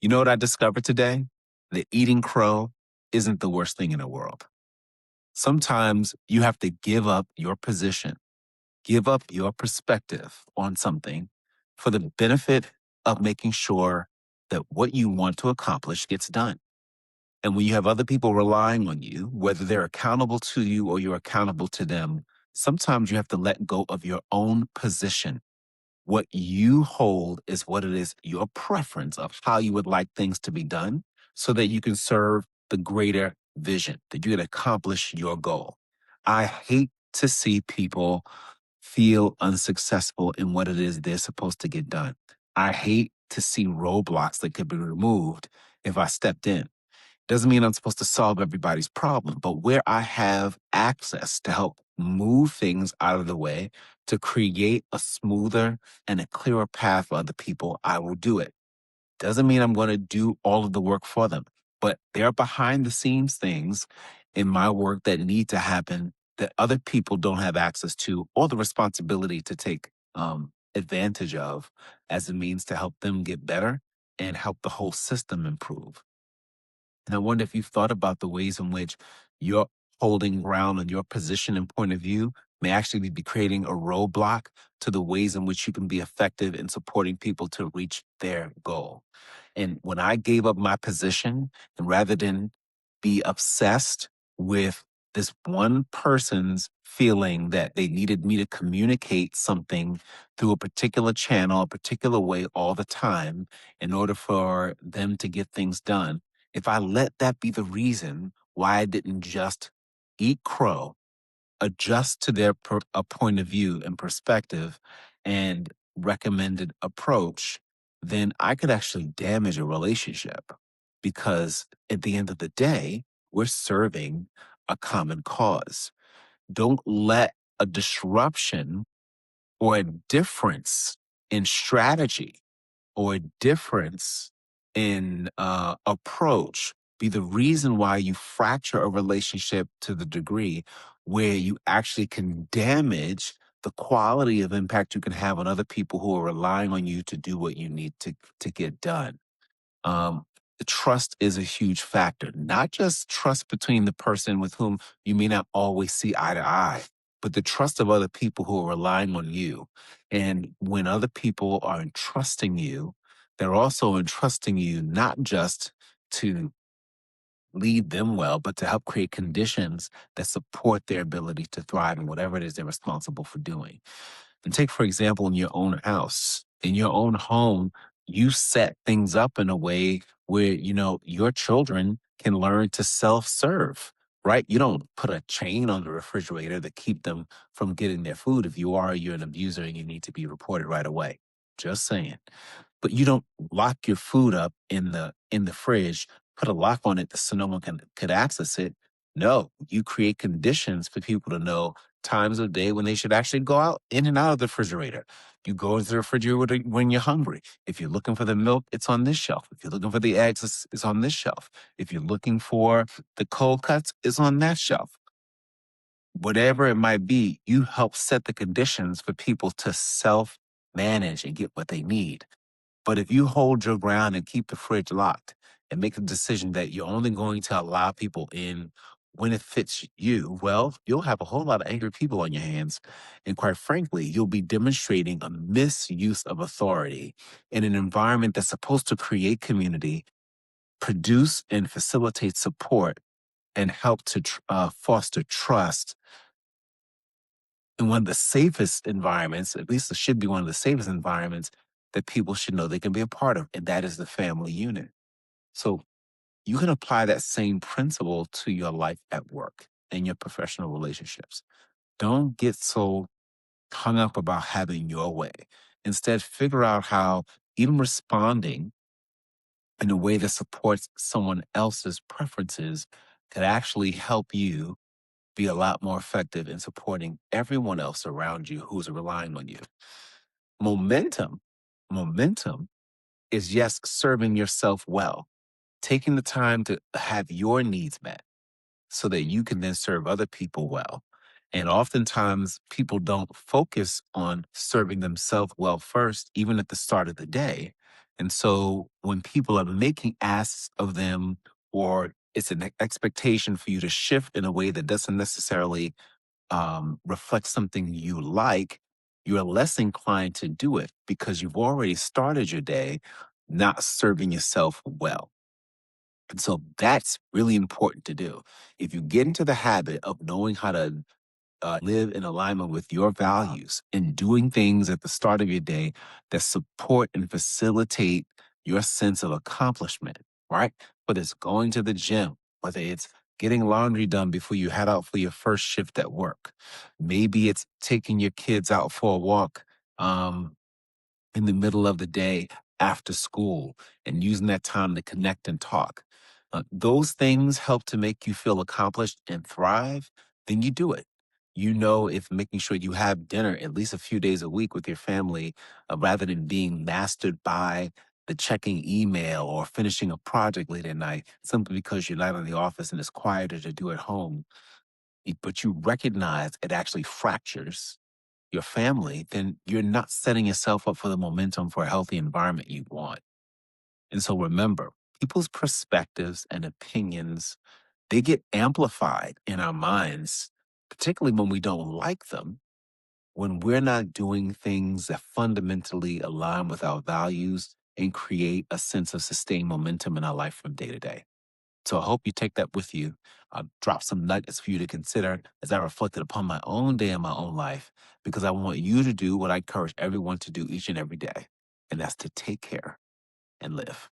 You know what I discovered today? That eating crow isn't the worst thing in the world. Sometimes you have to give up your position, give up your perspective on something for the benefit of making sure that what you want to accomplish gets done. And when you have other people relying on you, whether they're accountable to you or you're accountable to them, sometimes you have to let go of your own position. What you hold is what it is, your preference of how you would like things to be done so that you can serve the greater vision, that you can accomplish your goal. I hate to see people feel unsuccessful in what it is they're supposed to get done. I hate to see roadblocks that could be removed if I stepped in. Doesn't mean I'm supposed to solve everybody's problem, but where I have access to help move things out of the way to create a smoother and a clearer path for other people, I will do it. Doesn't mean I'm going to do all of the work for them, but there are behind the scenes things in my work that need to happen that other people don't have access to or the responsibility to take advantage of as a means to help them get better and help the whole system improve. And I wonder if you've thought about the ways in which your holding ground on your position and point of view may actually be creating a roadblock to the ways in which you can be effective in supporting people to reach their goal. And when I gave up my position, and rather than be obsessed with this one person's feeling that they needed me to communicate something through a particular channel, a particular way all the time in order for them to get things done, if I let that be the reason why I didn't just eat crow, adjust to their a point of view and perspective and recommended approach, then I could actually damage a relationship because at the end of the day, we're serving a common cause. Don't let a disruption or a difference in strategy or a difference in approach be the reason why you fracture a relationship to the degree where you actually can damage the quality of impact you can have on other people who are relying on you to do what you need to get done. um, Trust is a huge factor, not just trust between the person with whom you may not always see eye to eye, but the trust of other people who are relying on you. And when other people are entrusting you, they're also entrusting you not just to lead them well, but to help create conditions that support their ability to thrive in whatever it is they're responsible for doing. And take, for example, in your own house, in your own home, you set things up in a way where, your children can learn to self serve, right? You don't put a chain on the refrigerator to keep them from getting their food. If you are, you're an abuser and you need to be reported right away. Just saying. But you don't lock your food up in the fridge, put a lock on it so no one could access it. No, you create conditions for people to know times of day when they should actually go out in and out of the refrigerator. You go into the refrigerator when you're hungry. If you're looking for the milk, it's on this shelf. If you're looking for the eggs, it's on this shelf. If you're looking for the cold cuts, it's on that shelf. Whatever it might be, you help set the conditions for people to self manage and get what they need. But if you hold your ground and keep the fridge locked and make the decision that you're only going to allow people in when it fits you, well, you'll have a whole lot of angry people on your hands. And quite frankly, you'll be demonstrating a misuse of authority in an environment that's supposed to create community, produce and facilitate support, and help to foster trust in one of the safest environments, at least it should be one of the safest environments that people should know they can be a part of, and that is the family unit. So you can apply that same principle to your life at work and your professional relationships. Don't get so hung up about having your way. Instead, figure out how even responding in a way that supports someone else's preferences could actually help you be a lot more effective in supporting everyone else around you who's relying on you. Momentum, momentum is yes, serving yourself well, taking the time to have your needs met so that you can then serve other people well. And oftentimes people don't focus on serving themselves well first, even at the start of the day. And so when people are making asks of them, or it's an expectation for you to shift in a way that doesn't necessarily reflect something you like, you're less inclined to do it because you've already started your day not serving yourself well. And so that's really important to do. If you get into the habit of knowing how to live in alignment with your values and doing things at the start of your day that support and facilitate your sense of accomplishment, right? Whether it's going to the gym, whether it's getting laundry done before you head out for your first shift at work. Maybe it's taking your kids out for a walk. Um, in the middle of the day after school and using that time to connect and talk. Those things help to make you feel accomplished and thrive, then you do it. You know, if making sure you have dinner at least a few days a week with your family, rather than being mastered by the checking email or finishing a project late at night, simply because you're not in the office and it's quieter to do at home. But you recognize it actually fractures your family, then you're not setting yourself up for the momentum for a healthy environment you want. And so remember, people's perspectives and opinions, they get amplified in our minds, particularly when we don't like them, when we're not doing things that fundamentally align with our values and create a sense of sustained momentum in our life from day to day. So I hope you take that with you. I'll drop some nuggets for you to consider as I reflected upon my own day and my own life, because I want you to do what I encourage everyone to do each and every day, and that's to take care and live.